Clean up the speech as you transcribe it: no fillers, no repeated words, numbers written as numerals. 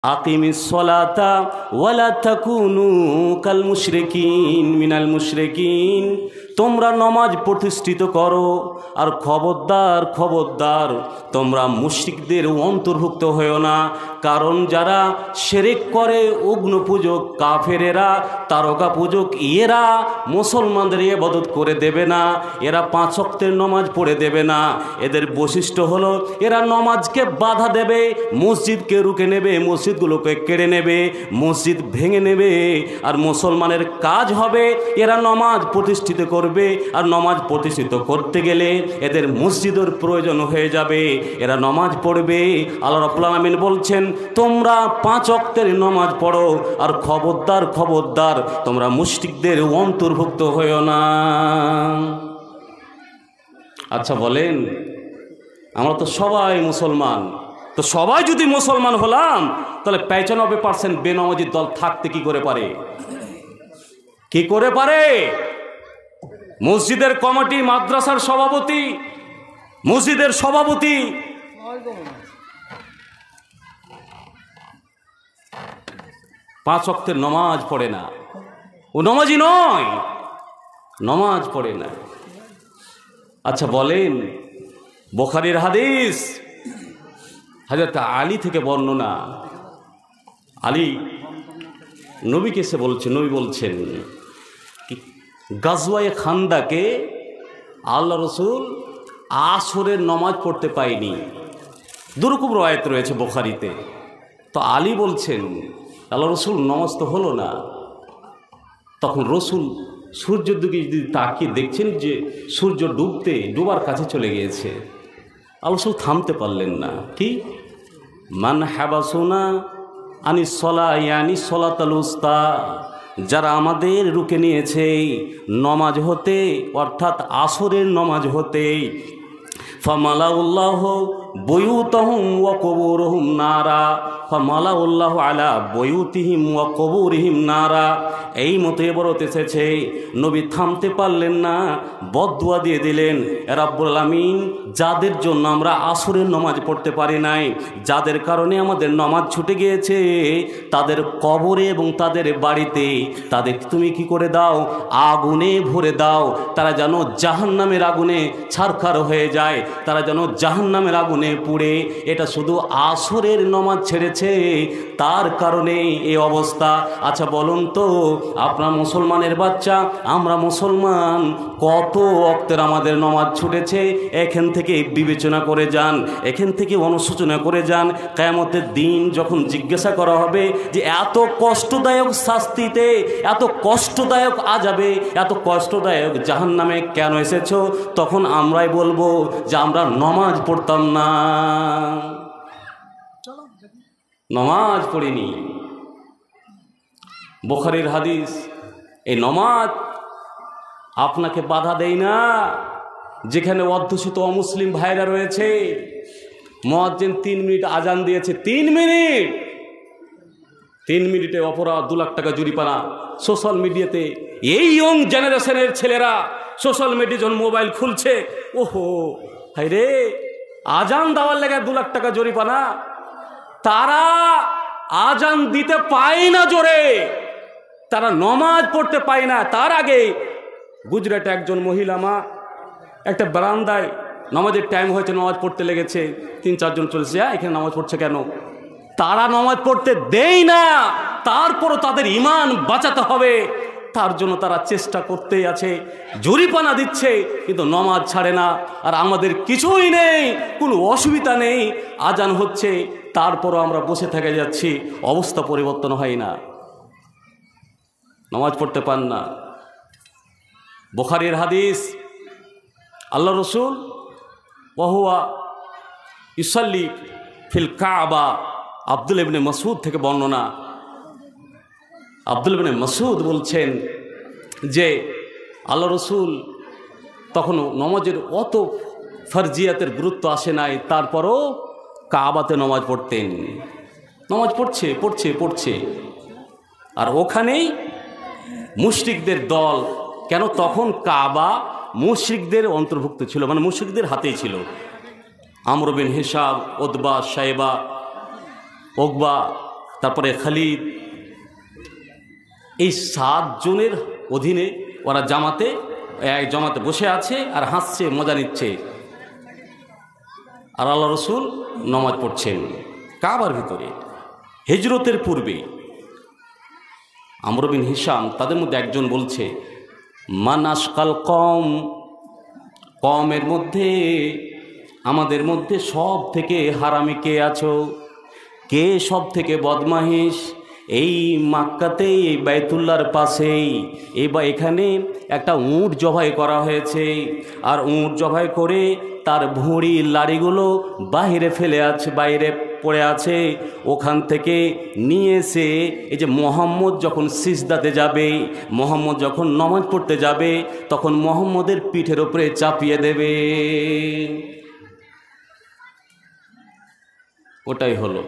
আকিমিস সলাতা ওয়ালা তাকুনু কাল মুশরিকিন মিনাল মুশরিকিন, তোমরা নামাজ প্রতিষ্ঠিত করো আর খবরদার খবরদার তোমরা মুশরিকদের অন্তর্ভুক্ত হয়েও না। কারণ যারা শিরক করে, অগ্নি পূজক কাফেরেরা, তারকা পূজক, এরা মুসলমানদের ইবাদত করে দেবে না, এরা 5 ওয়াক্তের নামাজ পড়ে দেবে না। এদের বৈশিষ্ট্য হলো এরা নামাজকে বাধা দেবে, মসজিদকে রুখে নেবে, মসজিদগুলোকে কেড়ে নেবে, মসজিদ ভেঙে নেবে। আর মুসলমানের কাজ হবে এরা নামাজ প্রতিষ্ঠিত করবে, আর নামাজ প্রতিষ্ঠিত করতে গেলে এদের মসজিদের প্রয়োজন হয়ে যাবে, এরা নামাজ পড়বে। আল্লাহ রাব্বুল আলামিন বলছেন তোমরা 5 ওয়াক্তের নামাজ পড়ো আর খবরদার খবরদার তোমরা মুশরিকদের অন্তর্ভুক্ত হয়েও না। আচ্ছা বলেন, আমরা তো সবাই মুসলমান, তো সবাই যদি মুসলমান হলাম তাহলে 95% বেনামাজির দল থাকতে কি করে পারে? কি করে পারে? মসজিদের কমিটি, মাদ্রাসার সভাপতি, মসজিদের সভাপতি, 5 ওয়াক্তের নামাজ পড়ে না, ও নামাজি নয়, নামাজ পড়ে না। আচ্ছা বলেন, বুখারীর হাদিস, হযরত আলী থেকে বর্ণনা, আলী নবীকে এসে বলছেন, নবী বলছেন গাজওয়ায়ে খান্দাকে আল্লাহ রসুল আসরের নামাজ পড়তে পায়নি, দুরকম রওয়ায়াত রয়েছে বুখারীতে। তো আলী বলছেন আল্লাহ রসুল নামাজ তো হলো না। তখন রসুল সূর্যের দিকে যদি তাকিয়ে দেখছেন যে সূর্য ডুবার কাছে চলে গিয়েছে, আল্লাহ রসুল থামতে পারলেন না। কি মান হাবাসুনা আনি সলা ইয়ানি সলাতুল উস্তা, যারা আমাদের রুকে নিয়েছে নমাজ হতে, অর্থাৎ আসরের নমাজ হতে, ফামালাউল্লাহ বুয়ুতাহুম ওয়া কুবুরহুম নারা, ফামালাউল্লাহ আলা বুয়ুতিহিম ওয়া কুবুরিহিম নারা। এই মতো এবারত এসেছে, নবী থামতে পারলেন না, বদদুয়া দিয়ে দিলেন, রাব্বুল আলামিন যাদের জন্য আমরা আসরের নামাজ পড়তে পারি নাই, যাদের কারণে আমাদের নামাজ ছুটে গিয়েছে, তাদের কবরে এবং তাদের বাড়িতে তাদের তুমি কি করে দাও? আগুনে ভরে দাও, তারা যেন জাহান্নামের আগুনে ছারখার হয়ে যায়, তারা যেন জাহান্নামের আগুনে পুড়ে। এটা শুধু আসরের নামাজ ছেড়েছে, তার কারণে এই অবস্থা। আচ্ছা বলুন তো, আপনার মুসলমানের বাচ্চা, আমরা মুসলমান, কত ওয়াক্তের আমাদের নামাজ ছুটেছে? এখান থেকে বিবেচনা করে যান, এখান থেকে অনুশোচনা করে যান। কিয়ামতের দিন যখন জিজ্ঞাসা করা হবে যে এত কষ্টদায়ক শাস্তিতে, এত কষ্টদায়ক আযাবে, এত কষ্টদায়ক জাহান্নামে কেন এসেছো, তখন আমরাই বলবো যে আমরা নামাজ পড়তাম না, নামাজ পড়িনি। বুখারীর হাদিস। এই নামাজ আপনাকে বাধা দেয় না। যেখানে অধ্যুষিত অমুসলিম ভাইরা রয়েছে, মুয়াজ্জিন 3 মিনিট আজান দিয়েছে, 3 মিনিটে অপরাধ, 2 লাখ টাকা জরিমানা। সোশ্যাল মিডিয়াতে এই ইয়ং জেনারেশনের ছেলেরা সোশ্যাল মিডিয়া যখন মোবাইল খুলছে, ওহো হাই রে, আজান দেওয়ার লেগে 2 লাখ টাকা জরিমানা। তারা আজান দিতে পায় না জোরে, তারা নমাজ পড়তে পায় না। তার আগে গুজরাটে একজন মহিলা মা একটা বারান্দায়, নামাজের টাইম হয়েছে, নামাজ পড়তে লেগেছে, 3-4 জন চলেছে, এখানে নামাজ পড়ছে কেন? তারা নামাজ পড়তে দেয় না, তারপরও তাদের ঈমান বাঁচাতে হবে, তার জন্য তারা চেষ্টা করতেই আছে, জরিমানা দিচ্ছে, কিন্তু নামাজ ছাড়ে না। আর আমাদের কিছুই নেই, কোনো অসুবিধা নেই, আজান হচ্ছে, তারপরও আমরা বসে থেকে যাচ্ছি, অবস্থা পরিবর্তন হয় না, নামাজ পড়তে পান না। বুখারীর হাদিস, আল্লাহ রসুল ওয়াহুয়া ইউসাল্লি ফিল কাবা, আব্দুল্লাহ ইবনে মাসউদ থেকে বর্ণনা। আব্দুল্লাহ ইবনে মাসউদ বলছেন যে আল্লাহ রসুল তখন নামাজের অত ফরজিয়াতের গুরুত্ব আসে নাই, তারপরও কাবাতে নামাজ পড়তেন। নামাজ পড়ছে, আর ওখানেই মুশরিকদের দল। কেন? তখন কাবা মুশরিকদের অন্তর্ভুক্ত ছিল, মানে মুশরিকদের হাতেই ছিল। আমর বিন হিসাব, উতবা, শাইবা, উকবা, তারপরে খালিদ, এই 7 জনের অধীনে ওরা জামাতে বসে আছে আর হাসছে, মজা নিচ্ছে, আর আল্লাহ রসুল নামাজ পড়ছেন কাবার ভিতরে। হিজরতের পূর্বে আমর বিন হিশাম, তাদের মধ্যে একজন বলছে, মান আশকাল কমের মধ্যে আমাদের মধ্যে সব থেকে হারামি কে আছো, কে সব থেকে বদমাহিশ? এই মাক্কাতেই, এই বাইতুল্লাহর পাশেই এখানে একটা উট জবাই করা হয়েছে, আর উট জবাই করে তার ভুঁড়ি লাড়িগুলো বাইরে পড়ে আছে। ওখান থেকে নিয়ে এসে এই যে মোহাম্মদ যখন সিজদাতে যাবে, মোহাম্মদ যখন নামাজ পড়তে যাবে, তখন মোহাম্মদের পিঠের উপরে চাপিয়ে দেবে। ওটাই হলো।